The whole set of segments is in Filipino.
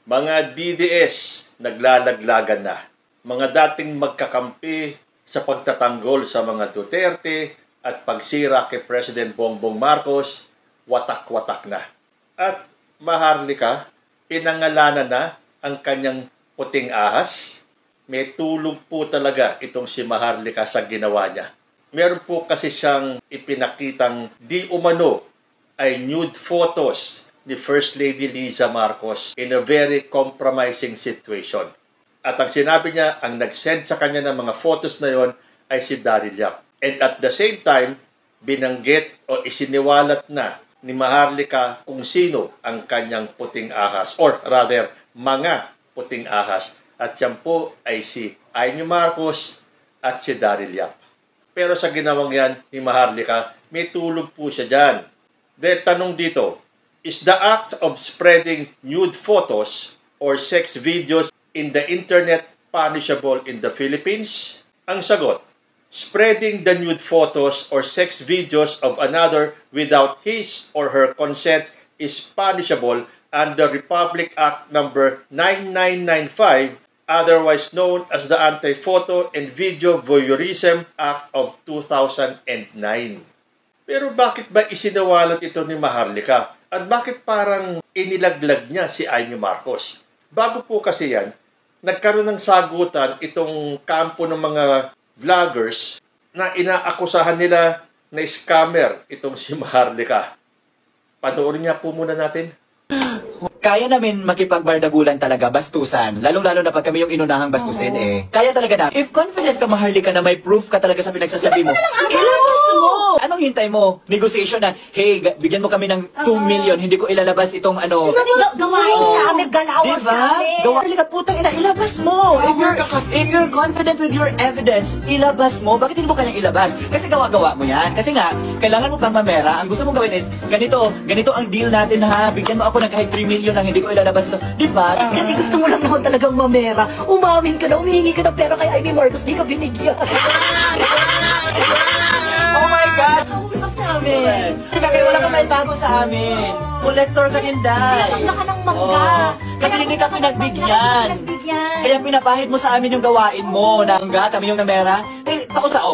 Mga DDS naglalaglagan na. Mga dating magkakampi sa pagtatanggol sa mga Duterte at pagsira kay President Bongbong Marcos, watak-watak na. At Maharlika, pinangalanan na ang kanyang puting ahas. May tulog po talaga itong si Maharlika sa ginawa niya. Meron po kasi siyang ipinakitang di umano ay nude photos ni First Lady Liza Marcos in a very compromising situation. At ang sinabi niya, ang nag-send sa kanya ng mga photos na yon ay si Daryl Yap. And at the same time, binanggit o isiniwalat na ni Maharlika kung sino ang kanyang puting ahas, or rather, mga puting ahas. At yan po ay si Amy Marcos at si Daryl Yap. Pero sa ginawang yan ni Maharlika, may tulog po siya dyan. Dahil tanong dito, is the act of spreading nude photos or sex videos in the internet punishable in the Philippines? Ang sagot, spreading the nude photos or sex videos of another without his or her consent is punishable under Republic Act number 9995, otherwise known as the Anti-Photo and Video Voyeurism Act of 2009. Pero bakit ba isinawalat ito ni Maharlika? At bakit parang inilaglag niya si Amy Marcos? Bago po kasi yan, nagkaroon ng sagutan itong kampo ng mga vloggers na inaakusahan nila na scammer itong si Maharlika. Panoorin niya po muna natin. Kaya namin makipagbardagulan talaga, bastusan. Lalong-lalo na pag kami yung inunahang bastusin Kaya talaga na, if confident ka, Maharlika, na may proof ka talaga sa pinagsasabi mo, ilabas mo! Anong hintay mo? Negotiation na, hey, bigyan mo kami ng 2 million, hindi ko ilalabas itong ano. Gawain sa amin, galawas diba? sa amin. Maharlika, putang ina, ilabas mo! If you're confident with your evidence, ilabas mo. Bakit hindi mo kayang ilabas? Kasi gawa-gawa mo yan. Kasi nga, kailangan mo pang mamera. Ang gusto mong gawin is, ganito ang deal natin ha. Bigyan mo ako ng kahit 3 million lang, hindi ko ilalabas ito. Diba? Kasi gusto mo lang naman talagang mamera. Umamin ka na, humihingi ka ng pera kay Amy Marcos, di ka binigyan. Oh my God! Kausap namin. Kaya wala ka maitago sa amin. Collector ka din, Day. Mangga ka ng mangga. Kasi hindi ka pinagbigyan. Kaya pinapahid mo sa amin yung gawain mo. Nangga, kami yung namera.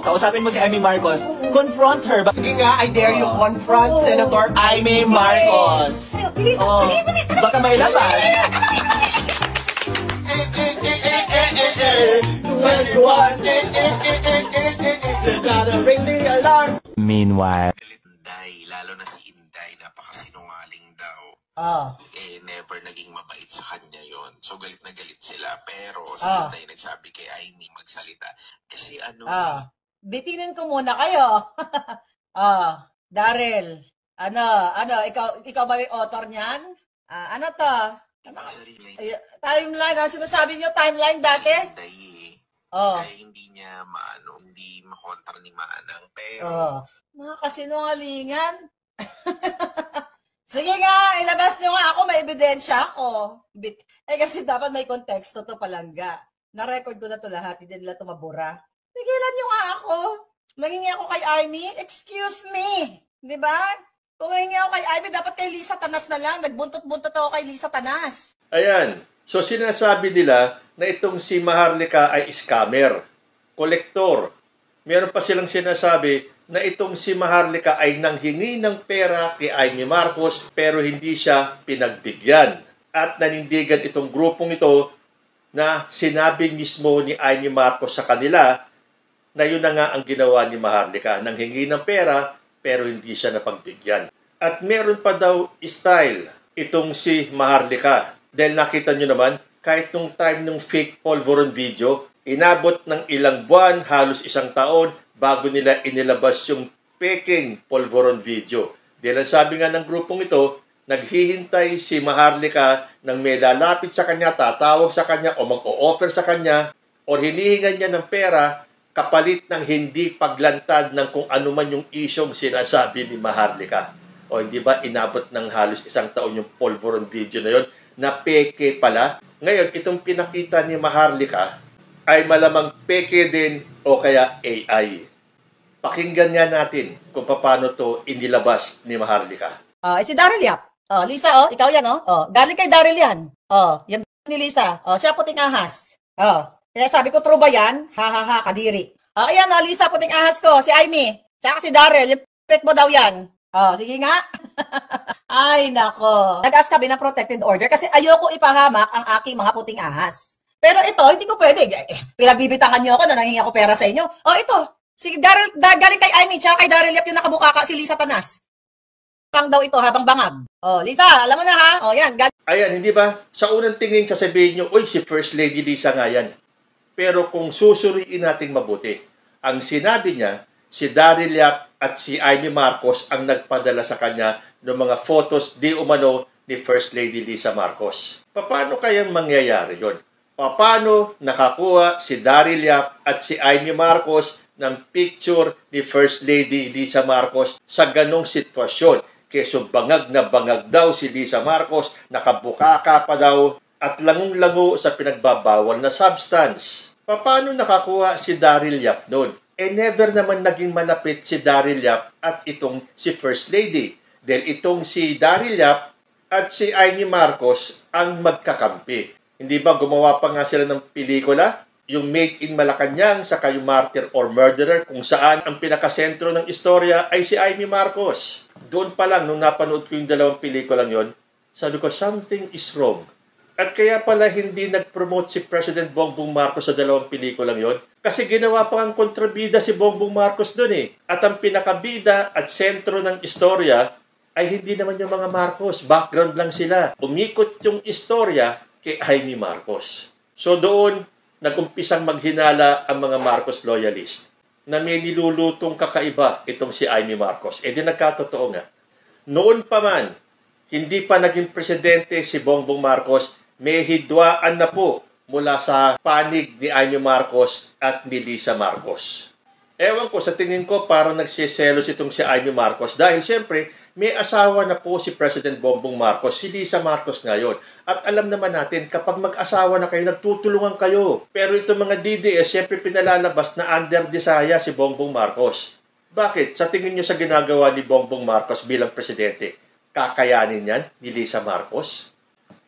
Kausapin mo si Amy Marcos. Confront her. Sige nga, I dare you confront Senator Amy Marcos. Baka may labas. 21, gotta ring the alarm. Meanwhile, Inday, lalo na si Inday, napakasinungaling daw. Never naging mabait sa kanya yon. So galit na galit sila. Pero si Inday nagsabi kay Amy magsalita. Kasi Bitinin ko muna kayo. Daryl, ikaw ba yung author niyan? Ano to? Timeline, sinasabi niyo timeline dati? Si Inday kaya hindi niya hindi makontra ni Manang. Pero mga kasinungalingan. Sige nga, ilabas nyo nga ako, may ebidensya ako. Kasi dapat may konteksto to, palangga. Na-record ko na to lahat, hindi nila to mabura. Tigilan nyo nga ako. Mangingi ako kay Amy, excuse me. Di ba? Kung mangingi ako kay Amy, dapat kay Lisa Tanas na lang. Nagbuntot-buntot ako kay Lisa Tanas. Ayan. So sinasabi nila na itong si Maharlika ay scammer, kolektor. Meron pa silang sinasabi na itong si Maharlika ay nanghingi ng pera kay Amy Marcos pero hindi siya pinagbigyan. At nanindigan itong grupong ito na sinabi mismo ni Amy Marcos sa kanila na yun na nga ang ginawa ni Maharlika. Nanghingi ng pera pero hindi siya napagbigyan. At meron pa daw style itong si Maharlika. Dahil nakita nyo naman, kahit nung time ng fake polvoron video, inabot ng ilang buwan, halos isang taon, bago nila inilabas yung peking polvoron video. Dahil ang sabi nga ng grupong ito, naghihintay si Maharlika ng may lalapit sa kanya, tatawag sa kanya o mag-o-offer sa kanya o hinihingan niya ng pera kapalit ng hindi paglantad ng kung ano man yung isyong sinasabi ni Maharlika. O hindi ba inabot ng halos isang taon yung polvoron video na yon na peke pala? Ngayon, itong pinakita ni Maharlika ay malamang peke din o kaya AI. Pakinggan nga natin kung paano to inilabas ni Maharlika. Si Daryl Yap. Lisa, ikaw yan, galing kay Daryl yan. Oh, yan ni Lisa. Oh, siya puting ahas. Oh, kaya sabi ko, true ba yan? Ha, ha, ha, kadiri. Oh, ayan, oh, Lisa, puting ahas ko. Si Amy. Tsaka si Daryl. Yung pet mo daw yan. Oh, sige nga. Ay, nako. Nag-ask kami ng protected order kasi ayoko ipahamak ang aking mga puting ahas. Pero ito, hindi ko pwede. Pinagbibitangan niyo ako na nangingi ako pera sa inyo. Oh, ito. Si Daryl, galing kay Amy, tsaka kay Daryl Yap yung nakabukaka, si Lisa Tanas. Kang daw ito habang bangag. Oh, Lisa, alam mo na ha? Oh, yan. Ayan, hindi ba? Sa unang tingin, sasabihin nyo, uy, si First Lady Lisa nga yan. Pero kung susuriin natin mabuti, ang sinabi niya, si Daryl Yap at si Amy Marcos ang nagpadala sa kanya ng mga photos di umano ni First Lady Lisa Marcos. Paano kayang mangyayari yon? Paano nakakuha si Daryl Yap at si Amy Marcos ng picture ni First Lady Lisa Marcos sa ganong sitwasyon? Keso bangag na bangag daw si Lisa Marcos, nakabukaka pa daw at langung-lango sa pinagbabawal na substance. Paano nakakuha si Daryl Yap doon? Never naman naging malapit si Daryl Yap at itong si First Lady. Dahil itong si Daryl Yap at si Amy Marcos ang magkakampi. Hindi ba gumawa pa nga sila ng pelikula? Yung Made in Malacanang saka yung Martyr or Murderer, kung saan ang pinakasentro ng istorya ay si Amy Marcos. Doon pa lang, nung napanood ko yung dalawang pelikulang yon, sabi ko, something is wrong. At kaya pala hindi nag-promote si President Bongbong Marcos sa dalawang pelikulang yon, kasi ginawa pa ang kontrabida si Bongbong Marcos doon eh. At ang pinakabida at sentro ng istorya ay hindi naman yung mga Marcos. Background lang sila. Umikot yung istorya kay Amy Marcos. So doon, nag-umpisang maghinala ang mga Marcos loyalist na may nilulutong kakaiba itong si Amy Marcos. Di nagkatotoo nga. Noon pa man, hindi pa naging presidente si Bongbong Marcos, may hidwaan na po mula sa panig ni Amy Marcos at ni Lisa Marcos. Ewan ko, sa tingin ko parang nagsiselos itong si Amy Marcos dahil siyempre may asawa na po si President Bongbong Marcos, si Lisa Marcos ngayon. At alam naman natin, kapag mag-asawa na kayo, nagtutulungan kayo. Pero itong mga DDS, siyempre pinalalabas na under desaya si Bongbong Marcos. Bakit? Sa tingin niyo sa ginagawa ni Bongbong Marcos bilang presidente, kakayanin yan ni Lisa Marcos?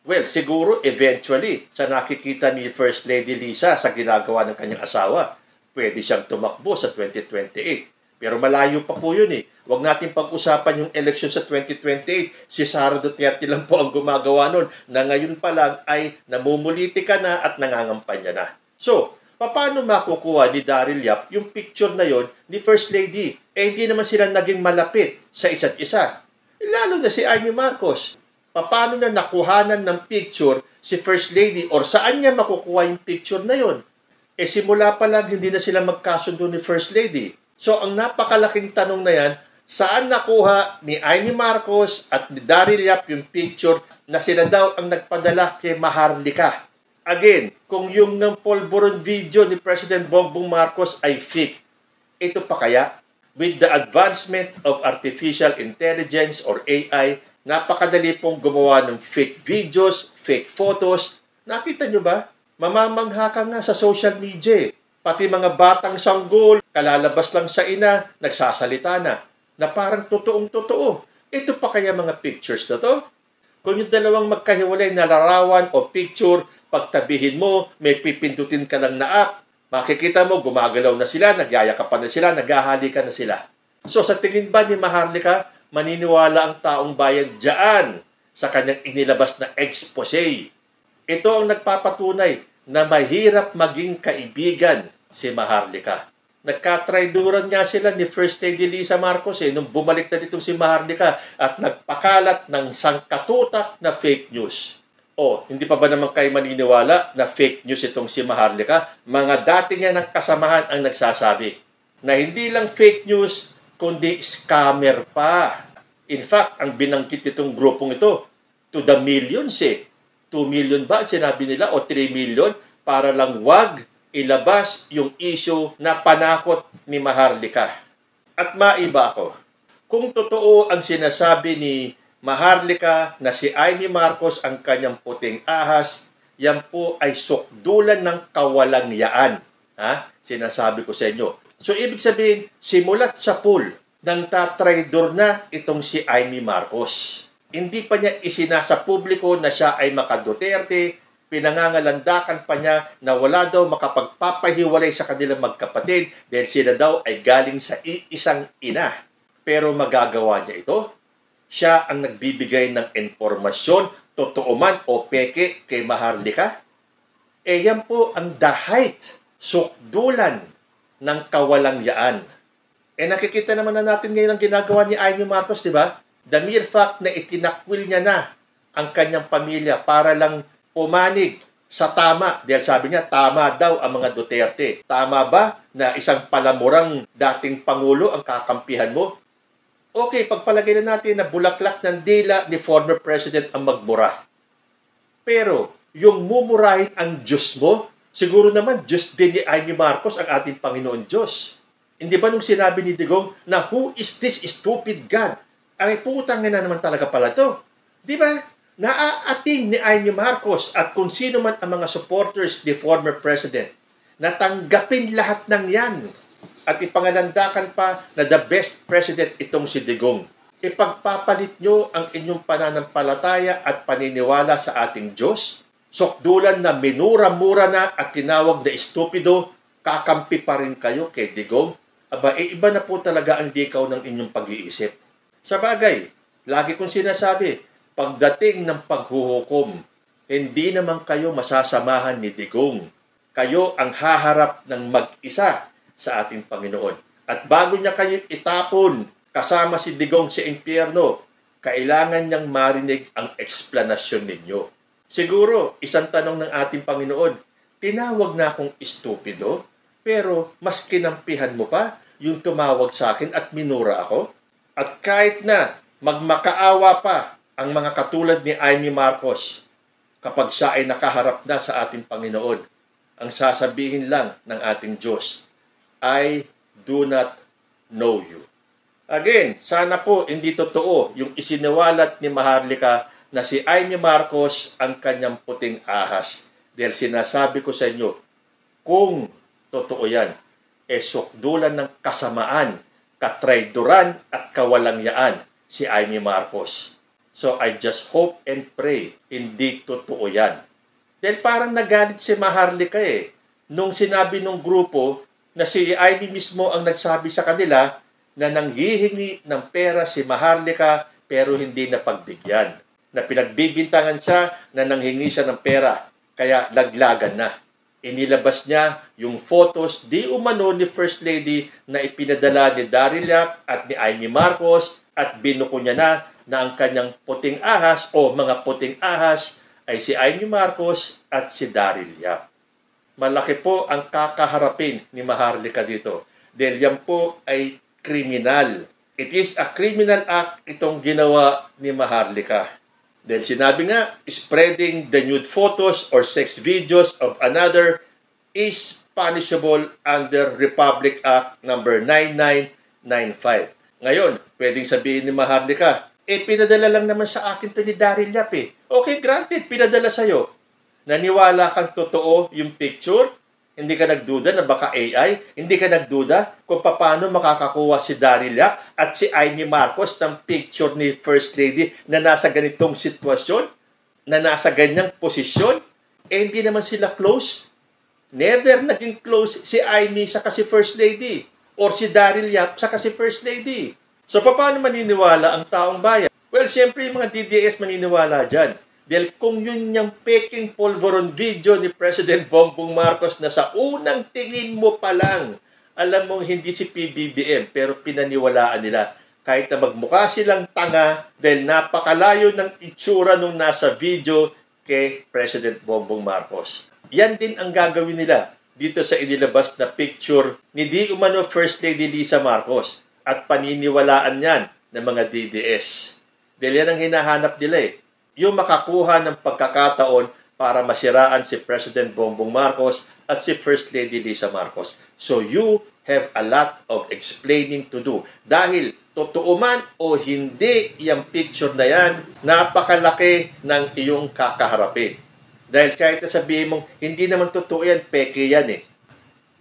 Well, siguro eventually, sa nakikita ni First Lady Lisa sa ginagawa ng kanyang asawa, pwede siyang tumakbo sa 2028. Pero malayo pa po yun eh. Huwag natin pag-usapan yung election sa 2028. Si Sara Duterte lang po ang gumagawa nun na ngayon pa lang ay namumulitika na at nangangampanya na. So, paano makukuha ni Daryl Yap yung picture na yon ni First Lady? Hindi naman sila naging malapit sa isa't isa. Lalo na si Amy Marcos. Paano na nakuhanan ng picture si First Lady or saan niya makukuha yung picture na yon? Simula pa lang hindi na sila magkasundo ni First Lady. So, ang napakalaking tanong na yan, saan nakuha ni Amy Marcos at ni Daryl Yap yung picture na sila daw ang nagpadala kay Maharlika? Again, kung yung ng polvoron video ni President Bongbong Marcos ay fake, ito pa kaya? With the advancement of artificial intelligence or AI, napakadali pong gumawa ng fake videos, fake photos. Nakita nyo ba? Mamamangha ka nga sa social media. Pati mga batang sanggol, kalalabas lang sa ina, nagsasalita na parang totoong-totoo. Ito pa kaya mga pictures na to? Kung yung dalawang magkahiwalay na larawan o picture, pagtabihin mo, may pipindutin ka lang na app, makikita mo, gumagalaw na sila, nagyayakapan na sila, naghahalikan na sila. So sa tingin ba ni Maharlika, maniniwala ang taong bayan dyan sa kanyang inilabas na expose? Ito ang nagpapatunay na mahirap maging kaibigan si Maharlika. Nagkatrayduran nga sila ni First Lady Lisa Marcos nung bumalik na ditong si Maharlika at nagpakalat ng sangkatutak na fake news. Hindi pa ba naman kayo maniniwala na fake news itong si Maharlika? Mga dati niya ng kasamahan ang nagsasabi na hindi lang fake news, kundi scammer pa. In fact, ang binangkit itong grupong ito, to the millions 2 million ba sinabi nila o 3 million para lang wag ilabas yung issue na panakot ni Maharlika. At maiba ako, kung totoo ang sinasabi ni Maharlika na si Amy Marcos ang kanyang puting ahas, yan po ay sukdulan ng kawalangyaan. Sinasabi ko sa inyo. So, ibig sabihin, simulat sa pool, nang tatraydor na itong si Amy Marcos. Hindi pa niya isinasa publiko na siya ay maka-Duterte. Pinangangalandakan pa niya na wala daw makapagpapahiwalay sa kanilang magkapatid dahil sila daw ay galing sa isang ina. Pero magagawa niya ito? Siya ang nagbibigay ng impormasyon, totoo man o peke kay Maharlika? Yan po ang the height, sukdulan ng kawalangyaan. Nakikita naman na natin ngayon ang ginagawa ni Amy Marcos, di ba? The mere fact na itinakwil niya na ang kanyang pamilya para lang pumanig sa tama. Dahil sabi niya, tama daw ang mga Duterte. Tama ba na isang palamurang dating Pangulo ang kakampihan mo? Okay, pagpalagay na natin na bulaklak ng dila ni former President ang magmura. Pero, yung mumurahin ang Diyos mo, siguro naman Diyos din ni Amy Marcos ang ating Panginoon Diyos. Hindi ba nung sinabi ni Digong na who is this stupid God? Ay putang na naman talaga pala to. Di ba? Naaating ni Amy Marcos at kung sino man ang mga supporters ni former President, natanggapin lahat ng yan. At ipangalandakan pa na the best president itong si Digong. Ipagpapalit nyo ang inyong pananampalataya at paniniwala sa ating Diyos. Sokdulan na minura-mura na at tinawag na estupido, kakampi pa rin kayo kay Digong. Aba, iba na po talaga ang dikaw ng inyong pag-iisip. Sa bagay, lagi kong sinasabi, pagdating ng paghuhukom, hindi naman kayo masasamahan ni Digong. Kayo ang haharap ng mag-isa sa ating Panginoon. At bago niya kayo itapon kasama si Digong sa impyerno, kailangan niyang marinig ang eksplanasyon ninyo. Siguro, isang tanong ng ating Panginoon, tinawag na akong estupido, pero mas kinampihan mo pa yung tumawag sa akin at minura ako? At kahit na magmakaawa pa ang mga katulad ni Amy Marcos, kapag siya ay nakaharap na sa ating Panginoon, ang sasabihin lang ng ating Diyos, I do not know you. Again, sana po hindi totoo yung isiniwalat ni Maharlika na si Amy Marcos ang kanyang puting ahas. Dahil sinasabi ko sa inyo, kung totoo yan, sukdulan ng kasamaan, katrayduran at kawalangyaan si Amy Marcos. So I just hope and pray, hindi totoo yan. Dahil parang nagalit si Maharlika nung sinabi nung grupo na si Amy mismo ang nagsabi sa kanila na nanghihingi ng pera si Maharlika pero hindi napagbigyan. Na pinagbibintangan siya na nanghingi siya ng pera, kaya laglagan na. Inilabas niya yung photos di umano ni First Lady na ipinadala ni Daryl Yap at ni Amy Marcos at binuko niya na ang kanyang puting ahas o mga puting ahas ay si Amy Marcos at si Daryl Yap. Malaki po ang kakaharapin ni Maharlika dito dahil yan po ay kriminal. It is a criminal act itong ginawa ni Maharlika. Dahil sinabi nga, spreading the nude photos or sex videos of another is punishable under Republic Act number 9995. Ngayon, pwedeng sabihin ni Maharlika, pinadala lang naman sa akin to ni Daryl Yap Okay, granted, pinadala sa'yo. Naniwala kang totoo yung picture? Hindi ka nagduda na baka AI? Hindi ka nagduda kung paano makakakuha si Daryl Yap at si Amy Marcos ng picture ni First Lady na nasa ganitong sitwasyon? Na nasa ganyang posisyon? Hindi naman sila close. Never naging close si Amy sa si First Lady or si Daryl Yap sa si First Lady. So, paano maniniwala ang taong bayan? Well, siyempre yung mga DDS maniniwala dyan. Dahil kung yun yung peking polvoron video ni President Bongbong Marcos na sa unang tingin mo pa lang, alam mong hindi si PBBM, pero pinaniwalaan nila. Kahit na magmukha silang tanga dahil napakalayo ng itsura nung nasa video kay President Bongbong Marcos. Yan din ang gagawin nila dito sa inilabas na picture ni di umano First Lady Lisa Marcos at paniniwalaan yan ng mga DDS. Dahil yan ang hinahanap nila yung makakuha ng pagkakataon para masiraan si President Bongbong Marcos at si First Lady Lisa Marcos. So you have a lot of explaining to do. Dahil totoo man o hindi yung picture na yan, napakalaki ng iyong kakaharapin. Dahil kahit na sabihin mong hindi naman totoo yan, peke yan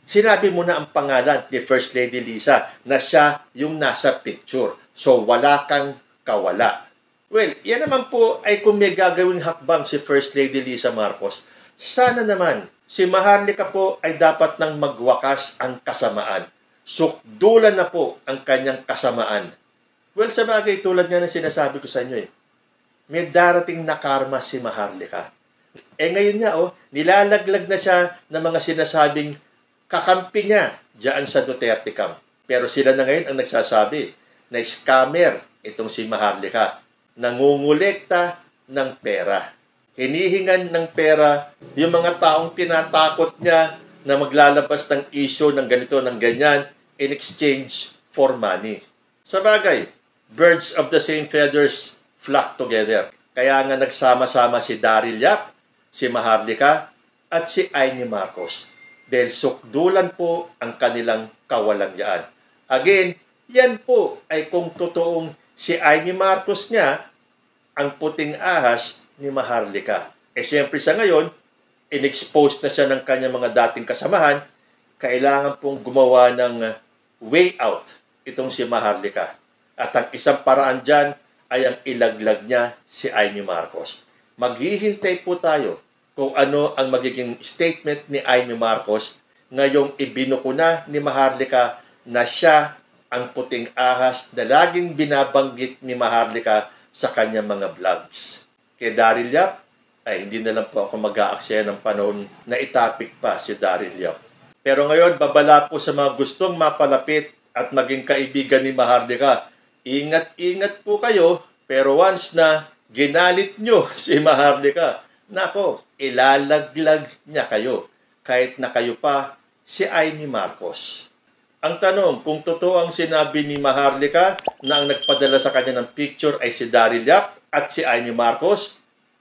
Sinabi mo na ang pangalan ni First Lady Lisa na siya yung nasa picture. So wala kang kawala. Well, yan naman po ay kung may gagawing hakbang si First Lady Lisa Marcos. Sana naman, si Maharlika po ay dapat nang magwakas ang kasamaan. Sukdulan na po ang kanyang kasamaan. Well, sa bagay, tulad nga ng sinasabi ko sa inyo may darating na karma si Maharlika. Ngayon nga, nilalaglag na siya ng mga sinasabing kakampi niya diyan sa Duterte camp. Pero sila na ngayon ang nagsasabi na scammer itong si Maharlika. Nangungulekta ng pera. Hinihingan ng pera yung mga taong tinatakot niya na maglalabas ng issue ng ganito, ng ganyan in exchange for money. Sa bagay, birds of the same feathers flock together. Kaya nga nagsama-sama si Daryl Yap, si Maharlika, at si Amy Marcos. Dahil sukdulan po ang kanilang kawalangyaan. Again, yan po ay kung totoong si Amy Marcos niya ang puting ahas ni Maharlika. Siyempre sa ngayon, in-expose na siya ng kanyang mga dating kasamahan, kailangan pong gumawa ng way out itong si Maharlika. At ang isang paraan dyan ay ang ilaglag niya si Amy Marcos. Maghihintay po tayo kung ano ang magiging statement ni Amy Marcos ngayong ibinuko na ni Maharlika na siya ang puting ahas na laging binabanggit ni Maharlika sa kanyang mga vlogs. Kay Daryl Yap, ay hindi na lang po ako mag-aaksaya ng panahon na itapik pa si Daryl Yap. Pero ngayon, babala po sa mga gustong mapalapit at maging kaibigan ni Maharlika. Ingat-ingat po kayo, pero once na ginalit nyo si Maharlika, nako, ilalaglag niya kayo, kahit na kayo pa si Amy Marcos. Ang tanong, kung totoo ang sinabi ni Maharlika na ang nagpadala sa kanya ng picture ay si Daryl Yap at si Amy Marcos,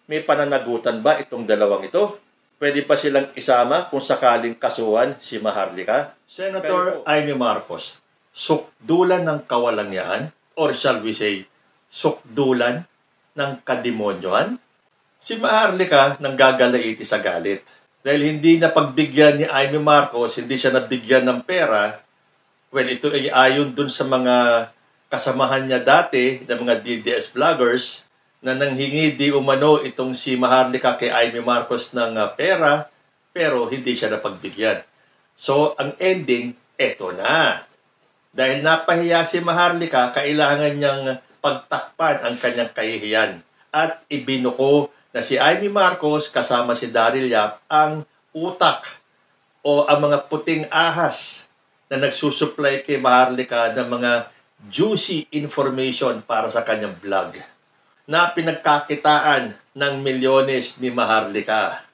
may pananagutan ba itong dalawang ito? Pwede pa silang isama kung sakaling kasuhan si Maharlika? Senator Amy Marcos, sukdulan ng kawalangyaan, or shall we say, sukdulan ng kademonyohan? Si Maharlika nanggagalaiti sa galit. Dahil hindi na pagbigyan ni Amy Marcos, hindi siya nabigyan ng pera. Well, ito ay ayon dun sa mga kasamahan niya dati ng mga DDS vloggers na nanghingi di umano itong si Maharlika kay Amy Marcos ng pera, pero hindi siya napagbigyan. So, ang ending, eto na. Dahil napahiya si Maharlika, kailangan niyang pagtakpan ang kanyang kahihiyan. At ibinuko na si Amy Marcos kasama si Daryl Yap ang utak o ang mga puting ahas na nagsusupply kay Maharlika ng mga juicy information para sa kanyang vlog na pinagkakitaan ng milyones ni Maharlika.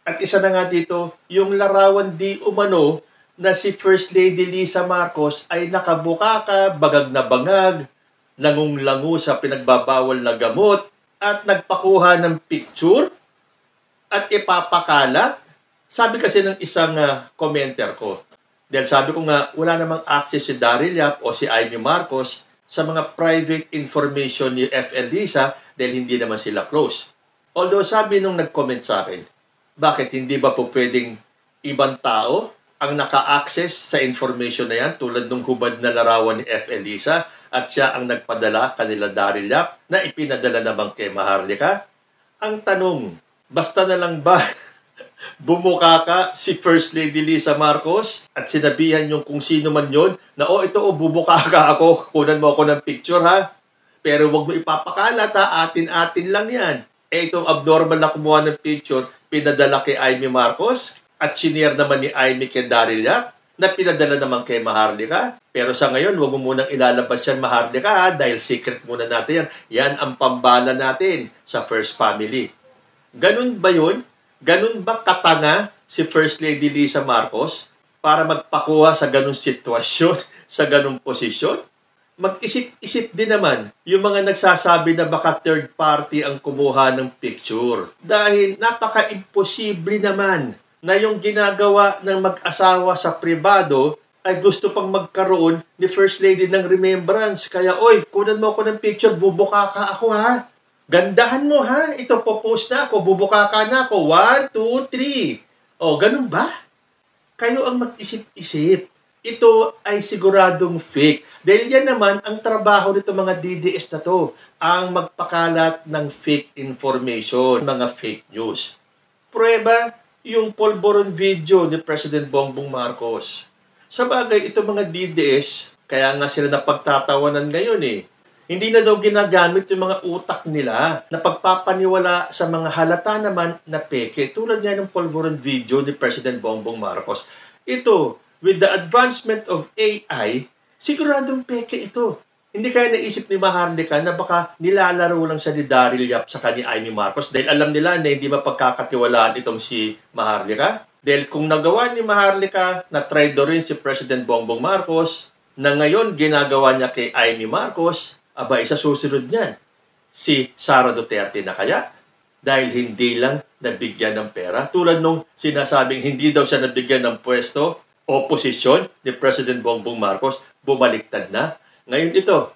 At isa na nga dito, yung larawan di umano na si First Lady Lisa Marcos ay nakabukaka, bagag na bangag, langung-langu sa pinagbabawal na gamot, at nagpakuha ng picture at ipapakalat. Sabi kasi ng isang commenter ko, dahil sabi ko nga, wala namang access si Daryl Yap o si Amy Marcos sa mga private information ni FL Lisa dahil hindi naman sila close. Although sabi nung nag-comment sa akin, bakit hindi ba po pwedeng ibang tao ang naka-access sa information na yan tulad ng hubad na larawan ni FL Lisa at siya ang nagpadala kanila Daryl Yap na ipinadala naman kay Maharlika? Ang tanong, basta na lang ba bumuka ka si First Lady Lisa Marcos at sinabihan yung kung sino man yon na ito bumuka ka ako, kunan mo ako ng picture ha, pero wag mo ipapakalat ha, atin-atin lang yan. Itong abnormal na kumuha ng picture, pinadala kay Amy Marcos at sinare naman ni Amy kay Daryl Yap na pinadala naman kay Maharlika. Pero sa ngayon, wag mo munang ilalabas yan Maharlika ha, dahil secret muna natin yan. Yan ang pambala natin sa First Family. Ganun ba yun? Ganun ba katanga si First Lady Lisa Marcos para magpakuha sa ganung sitwasyon, sa ganung posisyon? Mag-isip-isip din naman yung mga nagsasabi na baka third party ang kumuha ng picture. Dahil napaka-imposible naman na yung ginagawa ng mag-asawa sa pribado ay gusto pang magkaroon ni First Lady ng remembrance. Kaya, kunan mo ako ng picture, bubuka ka ako ha. Gandahan mo ha, ito popost na ako, bubuka ka na ako, 1, 2, 3. Ganun ba? Kayo ang mag-isip-isip. ito ay siguradong fake. Dahil yan naman ang trabaho nito mga DDS na to, ang magpakalat ng fake information, mga fake news. Prueba, yung polvoron video ni President Bongbong Marcos. Sa bagay, ito mga DDS, kaya nga sila napagtatawanan ngayon eh. Hindi na daw ginagamit yung mga utak nila na pagpapaniwala sa mga halata naman na peke. Tulad nga ng polvoron video ni President Bongbong Marcos. Ito, with the advancement of AI, siguradong peke ito. Hindi kaya naisip ni Maharlika na baka nilalaro lang siya ni Daryl Yap sa ni Amy Marcos dahil alam nila na hindi mapagkakatiwalaan itong si Maharlika. Dahil kung nagawa ni Maharlika na traidorin si President Bongbong Marcos, na ngayon ginagawa niya kay Amy Marcos, aba, isa susunod niyan. Si Sara Duterte na kaya? Dahil hindi lang nabigyan ng pera. Tulad nung sinasabing hindi daw siya nabigyan ng pwesto o posisyon ni President Bongbong Marcos, bumaliktad na. Ngayon ito,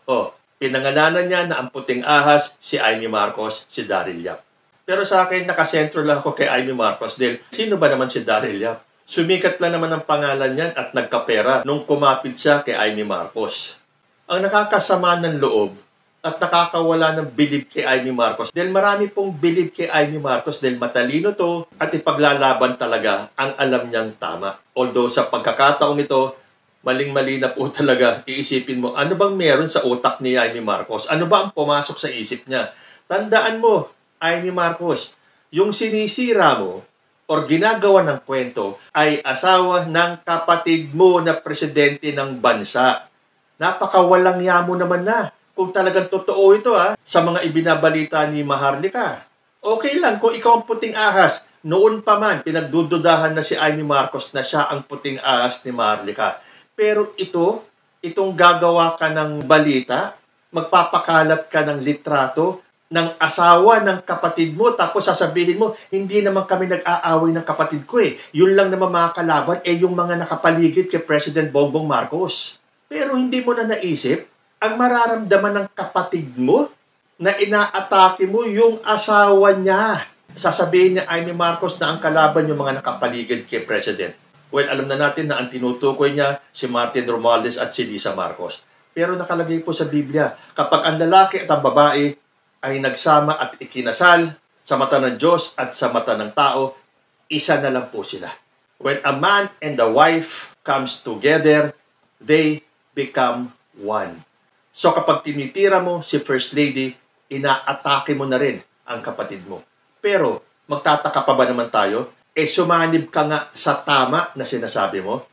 pinangalanan niya na ang puting ahas si Amy Marcos, si Daryl Yap. Pero sa akin, nakasentro lang ako kay Amy Marcos dahil sino ba naman si Daryl Yap? Sumikat lang naman ang pangalan niyan at nagkapera nung kumapit siya kay Amy Marcos. Ang nakakasama ng loob at nakakawala ng bilib kay Amy Marcos dahil marami pong bilib kay Amy Marcos dahil matalino to at ipaglalaban talaga ang alam niyang tama. Although sa pagkakataong ito, maling-mali na po talaga iisipin mo, ano bang meron sa utak ni Amy Marcos? Ano ba ang pumasok sa isip niya? Tandaan mo, Amy Marcos, yung sinisira mo or ginagawa ng kwento ay asawa ng kapatid mo na presidente ng bansa. Napakawalang yamo naman na kung talagang totoo ito sa mga ibinabalita ni Maharlika. Okay lang kung ikaw ang puting ahas. Noon pa man, pinagdududahan na si Amy Marcos na siya ang puting ahas ni Maharlika. Pero itong gagawa ka ng balita, magpapakalat ka ng litrato ng asawa ng kapatid mo, tapos sasabihin mo, hindi naman kami nag-aaway ng kapatid ko eh. Yun lang naman mga kalaban, yung mga nakapaligid kay President Bongbong Marcos. Pero hindi mo na naisip, ang mararamdaman ng kapatid mo na inaatake mo yung asawa niya. Sasabihin niya Amy Marcos na ang kalaban yung mga nakapaligid kay President. Well, alam na natin na ang tinutukoy niya si Martin Romualdez at si Lisa Marcos. Pero nakalagay po sa Biblia, kapag ang lalaki at ang babae ay nagsama at ikinasal sa mata ng Diyos at sa mata ng tao, isa na lang po sila. When a man and a wife comes together, they become one. So kapag tinitira mo si First Lady, inaatake mo na rin ang kapatid mo. Pero magtataka pa ba naman tayo? Sumanib ka nga sa tama na sinasabi mo.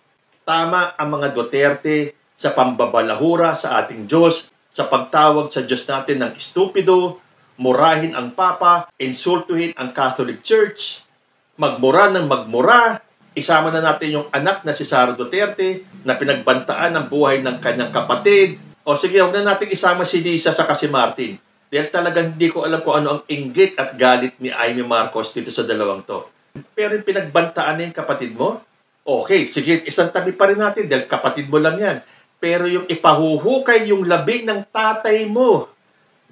Tama ang mga Duterte sa pambabalahura sa ating Diyos, sa pagtawag sa Diyos natin ng estupido, murahin ang Papa, insultuhin ang Catholic Church, magmura ng magmura. Isama na natin yung anak na si Sara Duterte na pinagbantaan ang buhay ng kanyang kapatid. O sige, huwag na natin isama si Lisa sa si Martin. Dahil talagang hindi ko alam kung ano ang inggit at galit ni Amy Marcos dito sa dalawang to. Pero yung pinagbantaan na yung kapatid mo, okay, sige, isang tabi pa rin natin dahil kapatid mo lang yan. Pero yung ipahuhukay yung labi ng tatay mo,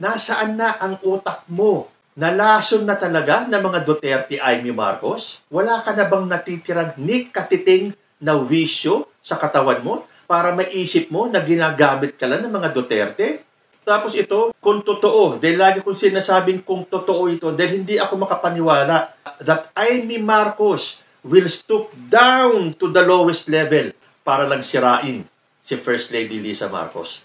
nasaan na ang utak mo? Nalason na talaga ng mga Duterte Amy Marcos? Wala ka na bang natitirang katiting na wisyo sa katawan mo para maisip mo na ginagamit ka lang ng mga Duterte? Tapos ito, kung totoo, dahil lagi kong sinasabing kung totoo ito, dahil hindi ako makapaniwala that Amy Marcos will stoop down to the lowest level para lang sirain si First Lady Lisa Marcos.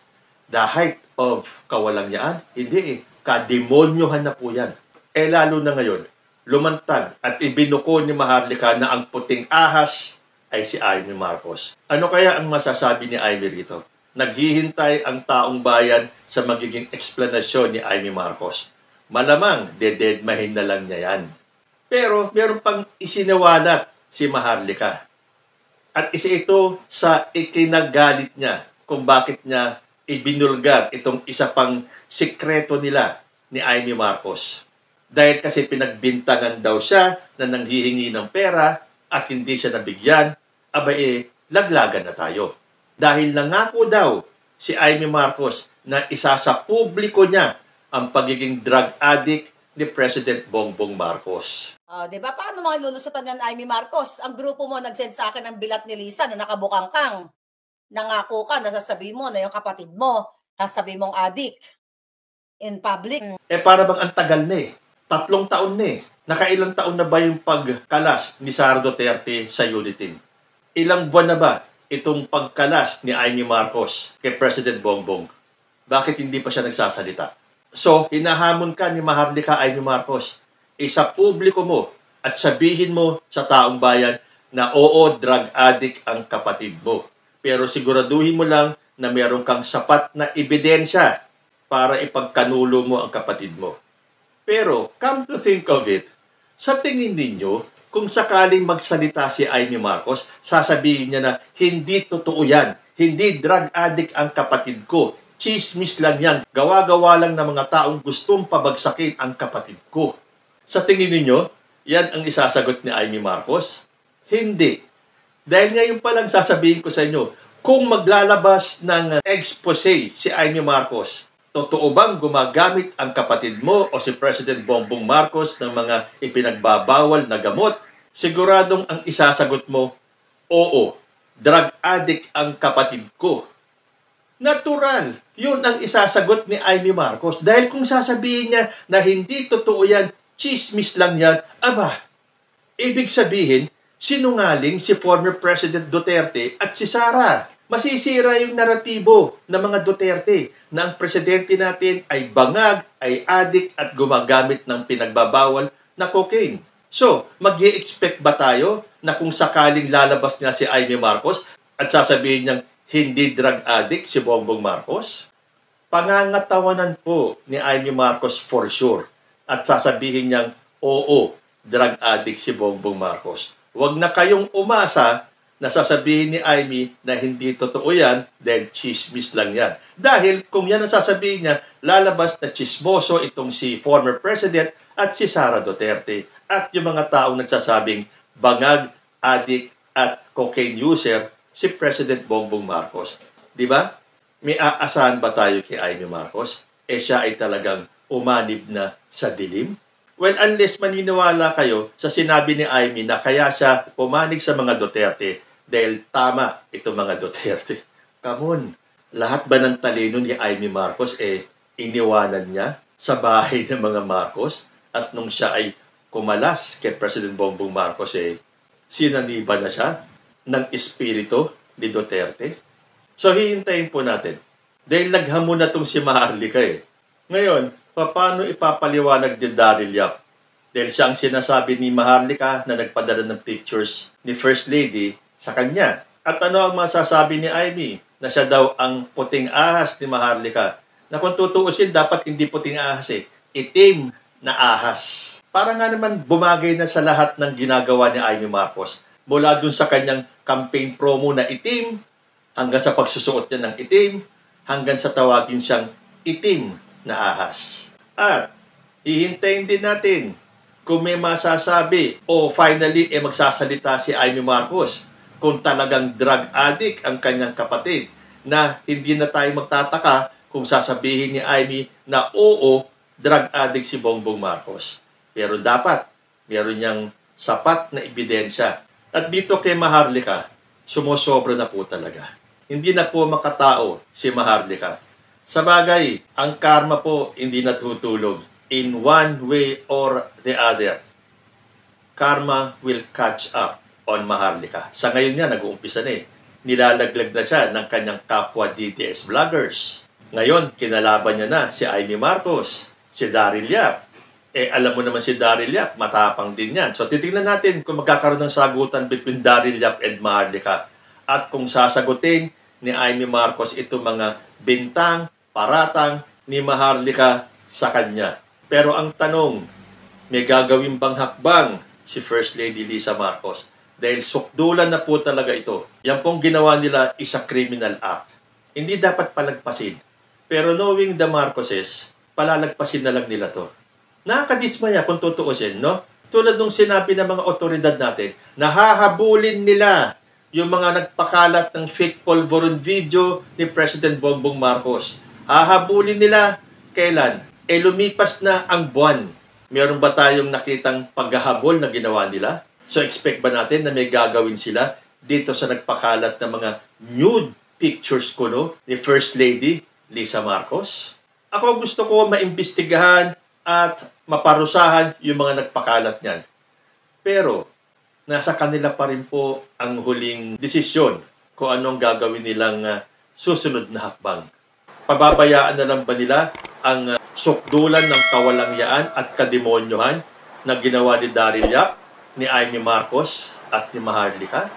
The height of kawalangyaan? Hindi eh. Kademonyohan na po yan. Lalo na ngayon, lumantad at ibinuko ni Maharlika na ang puting ahas ay si Amy Marcos. Ano kaya ang masasabi ni Amy rito? Naghihintay ang taong bayan sa magiging eksplanasyon ni Amy Marcos. Malamang, dededmahin na lang niya yan. Pero meron pang isinawalat si Maharlika. At isa ito sa ikinagalit niya kung bakit niya ibinulgar itong isa pang sikreto nila ni Amy Marcos. Dahil kasi pinagbintangan daw siya na nanghihingi ng pera at hindi siya nabigyan, laglagan na tayo. Dahil nangako daw si Amy Marcos na isa sa publiko niya ang pagiging drug addict ni President Bongbong Marcos. Diba? Paano mga lulusutan yan, Amy Marcos? Ang grupo mo nag-send sa akin ng bilat ni Lisa na nakabukang kang. nangako ka, nasasabi mo na yung kapatid mo, sasabi mong adik in public. Para bang ang tagal na 3 taon na Nakailang taon na ba yung pagkalas ni Sara Duterte sa Unitin? Ilang buwan na ba itong pagkalas ni Amy Marcos kay President Bongbong? Bakit hindi pa siya nagsasalita? So, hinahamon ka ni Maharlika Amy Marcos, sa publiko mo at sabihin mo sa taong bayan na oo, drug addict ang kapatid mo. Pero siguraduhin mo lang na meron kang sapat na ebidensya para ipagkanulo mo ang kapatid mo. Pero, come to think of it, sa tingin ninyo, kung sakaling magsalita si Amy Marcos, sasabihin niya na hindi totoo yan. Hindi drug addict ang kapatid ko. Chismis lang yan. Gawa-gawa lang ng mga taong gustong pabagsakin ang kapatid ko. Sa tingin ninyo, yan ang isasagot ni Amy Marcos? Hindi. Dahil ngayon pa lang sasabihin ko sa inyo, kung maglalabas ng expose si Amy Marcos, totoo bang gumagamit ang kapatid mo o si President Bongbong Marcos ng mga ipinagbabawal na gamot? Siguradong ang isasagot mo, oo, drug addict ang kapatid ko. Natural, yun ang isasagot ni Amy Marcos. Dahil kung sasabihin niya na hindi totoo yan, chismis lang yan, aba, ibig sabihin, sinungaling si former President Duterte at si Sara. Masisira yung naratibo ng mga Duterte na ang presidente natin ay bangag, ay addict at gumagamit ng pinagbabawal na cocaine. So, mag-i-expect ba tayo na kung sakaling lalabas nga si Amy Marcos at sasabihin niyang hindi drug addict si Bongbong Marcos? Pangangatawanan po ni Amy Marcos for sure at sasabihin niyang oo, drug addict si Bongbong Marcos. Huwag na kayong umasa na sasabihin ni Amy na hindi totoo yan dahil chismis lang yan. Dahil kung yan ang sasabihin niya, lalabas na chismoso itong si former president at si Sara Duterte at yung mga taong nagsasabing bangag, addict at cocaine user si President Bongbong Marcos. Di ba? May aasahan ba tayo kay Amy Marcos? Siya ay talagang umanib na sa dilim? Well, unless maniniwala kayo sa sinabi ni Amy na kaya siya pumanig sa mga Duterte dahil tama itong mga Duterte. Come on, lahat ba ng talino ni Amy Marcos iniwanan niya sa bahay ng mga Marcos? At nung siya ay kumalas kay President Bongbong Marcos sinaniba na siya ng espiritu ni Duterte? So, hihintayin po natin. Dahil naghamon na itong si Maharlika Ngayon, paano ipapaliwanag ni Daryl Yap? Dahil siya ang sinasabi ni Maharlika na nagpadala ng pictures ni First Lady sa kanya. At ano ang masasabi ni Amy? Na siya daw ang puting ahas ni Maharlika. Na kung tutuusin, dapat hindi puting ahas itim na ahas. Para nga naman bumagay na sa lahat ng ginagawa ni Amy Marcos. Mula dun sa kanyang campaign promo na itim, hanggang sa pagsusuot niya ng itim, hanggang sa tawagin siyang itim na ahas. At hihintayin din natin kung may masasabi o finally magsasalita si Amy Marcos kung talagang drug addict ang kanyang kapatid na hindi na tayo magtataka kung sasabihin ni Amy na oo, drug addict si Bongbong Marcos. Pero dapat meron niyang sapat na ebidensya. At dito kay Maharlika, sumusobra na po talaga. Hindi na po makatao si Maharlika. Sa bagay, ang karma po hindi natutulog. In one way or the other, karma will catch up on Maharlika. Sa ngayon nga, nag-uumpisa na Nilalaglag na siya ng kanyang kapwa DDS vloggers. Ngayon, kinalaban niya na si Amy Marcos, si Daryl Yap. Alam mo naman si Daryl Yap, matapang din yan. So, titingnan natin kung magkakaroon ng sagutan between Daryl Yap and Maharlika. At kung sasagutin ni Amy Marcos itong mga bintang, paratang ni Maharlika sa kanya. Pero ang tanong, may gagawin bang hakbang si First Lady Lisa Marcos? Dahil sukdulan na po talaga ito. Yan pong ginawa nila is a criminal act. Hindi dapat palagpasin. Pero knowing the Marcoses, palalagpasin na lang nila to. Nakakadismaya kung tutuusin, no? Tulad nung sinabi ng mga otoridad natin, nahahabulin nila yung mga nagpakalat ng fake polvoron video ni President Bongbong Marcos. Hahabulin nila kailan? Lumipas na ang buwan. Meron ba tayong nakitang paghahabol na ginawa nila? So expect ba natin na may gagawin sila dito sa nagpakalat ng mga nude pictures ko ni First Lady Lisa Marcos. Ako gusto ko maimbestigahan at maparusahan yung mga nagpakalat niyan. Pero nasa kanila pa rin po ang huling desisyon kung anong gagawin nilang susunod na hakbang. Pababayaan na lang ba nila ang sukdulan ng kawalangyaan at kademonyohan na ginawa ni Daryl Yap, ni Amy Marcos at ni Maharlika?